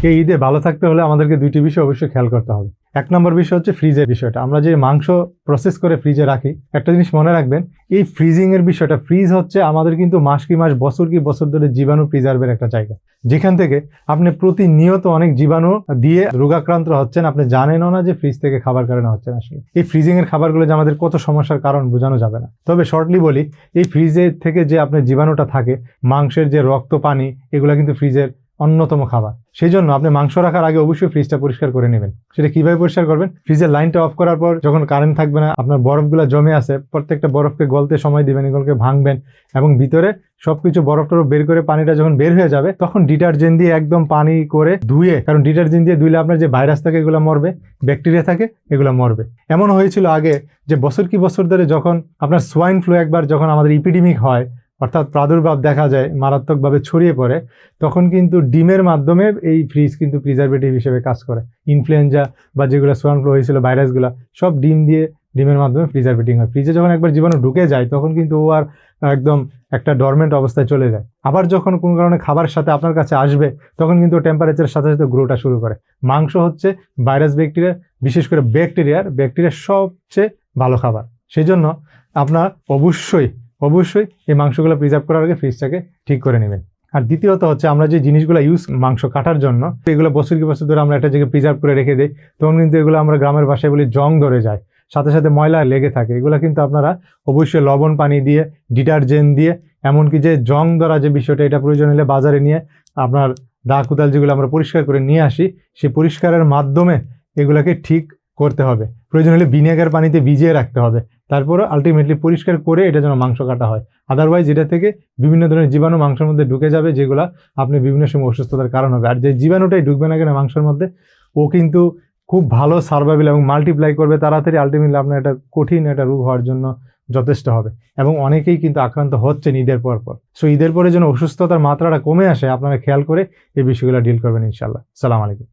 এই ঈদে ভালো থাকতে হলে আমাদেরকে দুইটি বিষয় অবশ্যই খেয়াল করতে হবে। এক নম্বর বিষয় হচ্ছে ফ্রিজের বিষয়টা। আমরা যে মাংস প্রসেস করে ফ্রিজে রাখি, একটা জিনিস মনে রাখবেন, এই ফ্রিজিং এর বিষয়টা, ফ্রিজ হচ্ছে আমাদের কিন্তু মাস কি মাস, বছর কি বছর ধরে জীবাণু প্রিজার্ভের একটা জায়গা, যেখান থেকে আপনি প্রতিনিয়ত অনেক জীবাণু দিয়ে রোগাক্রান্ত হচ্ছেন, আপনি জানেনও না যে ফ্রিজ থেকে খাবার কারণে হচ্ছেন। আসলে এই ফ্রিজিং এর খাবারগুলো যে আমাদের কত সমস্যার কারণ বোঝানো যাবে না। তবে শর্টলি বলি, এই ফ্রিজের থেকে যে আপনার জীবাণুটা থাকে, মাংসের যে রক্ত পানি, এগুলো কিন্তু ফ্রিজের অন্যতম খাবার। সেই জন্য আপনি মাংস রাখার আগে অবশ্যই ফ্রিজটা পরিষ্কার করে নেবেন। সেটা কিভাবে পরিষ্কার করবেন? ফ্রিজের লাইনটা অফ করার পর যখন কারেন্ট থাকবে না, আপনার বরফগুলো জমে আছে, প্রত্যেকটা বরফকে গলতে সময় দিবেন, এগুলোকে ভাঙবেন এবং ভিতরে সবকিছু বরফ টরফ বের করে পানিটা যখন বের হয়ে যাবে, তখন ডিটারজেন্ট দিয়ে একদম পানি করে ধুয়ে, কারণ ডিটারজেন্ট দিয়ে ধুইলে আপনার যে ভাইরাস থাকে এগুলো মরবে, ব্যাকটেরিয়া থাকে এগুলো মরবে। এমন হয়েছিল আগে যে বছর কি বছর ধরে যখন আপনার সোয়াইন ফ্লু একবার যখন আমাদের ইপিডেমিক হয়, অর্থাৎ প্রাদুর্ভাব দেখা যায়, মারাত্মকভাবে ছড়িয়ে পড়ে, তখন কিন্তু ডিমের মাধ্যমে এই ফ্রিজ কিন্তু প্রিজারভেটিভ হিসেবে কাজ করে। ইনফ্লুয়েঞ্জা বা যেগুলো সোয়াইন ফ্লু হয়েছিল, ভাইরাসগুলো সব ডিমের মাধ্যমে প্রিজারভেটিং হয়। ফ্রিজে যখন একবার জীবাণু ঢুকে যায়, তখন কিন্তু ও আর একদম একটা ডরমেন্ট অবস্থায় চলে যায়। আবার যখন কোনো কারণে খাবারের সাথে আপনার কাছে আসবে, তখন কিন্তু টেম্পারেচারের সাথে সাথে গ্রোটা শুরু করে। মাংস হচ্ছে ভাইরাস, ব্যাকটেরিয়া, বিশেষ করে ব্যাকটেরিয়ার সবচেয়ে ভালো খাবার। সেই জন্য আপনার অবশ্যই এই মাংসগুলো প্রিজার্ভ করার আগে ফ্রিজটাকে ঠিক করে নেবেন। আর দ্বিতীয়ত হচ্ছে, আমরা যে জিনিসগুলো ইউজ মাংস কাটার জন্য, এগুলো বছর কি বছর ধরে আমরা একটা জায়গায় প্রিজার্ভ করে রেখে দিই, তখন কিন্তু এগুলো আমরা গ্রামের ভাষায় বলি জং ধরে যায়, সাথে সাথে ময়লা লেগে থাকে। এগুলো কিন্তু আপনারা অবশ্যই লবণ পানি দিয়ে, ডিটারজেন্ট দিয়ে, এমনকি যে জং ধরা যে বিষয়টা, এটা প্রয়োজন হলে বাজারে নিয়ে আপনার দা কোদাল যেগুলো আমরা পরিষ্কার করে নিয়ে আসি, সেই পরিষ্কারের মাধ্যমে এগুলোকে ঠিক করতে হবে। প্রয়োজন হলে ভিনেগার পানিতে ভিজিয়ে রাখতে হবে, তারপরে আলটিমেটলি পরিষ্কার করে এটা যেন মাংস কাটা হয়। আদারওয়াইজ এটা থেকে বিভিন্ন ধরনের জীবাণু মাংসের মধ্যে ঢুকে যাবে, যেগুলো আপনি বিভিন্ন সময় অসুস্থতার কারণ হবে। আর যে জীবাণুটাই ঢুকবে না কেন মাংসের মধ্যে, ও কিন্তু খুব ভালো সার্ভাইভেল এবং মাল্টিপ্লাই করবে তাড়াতাড়ি। আলটিমেটলি আপনার একটা কঠিন একটা রোগ হওয়ার জন্য যথেষ্ট হবে। এবং অনেকেই কিন্তু আক্রান্ত হচ্ছেন ঈদের পর। সো ঈদের পরে যেন অসুস্থতার মাত্রাটা কমে আসে, আপনারা খেয়াল করে এই বিষয়গুলো ডিল করবেন ইনশাআল্লাহ। সালাম আলাইকুম।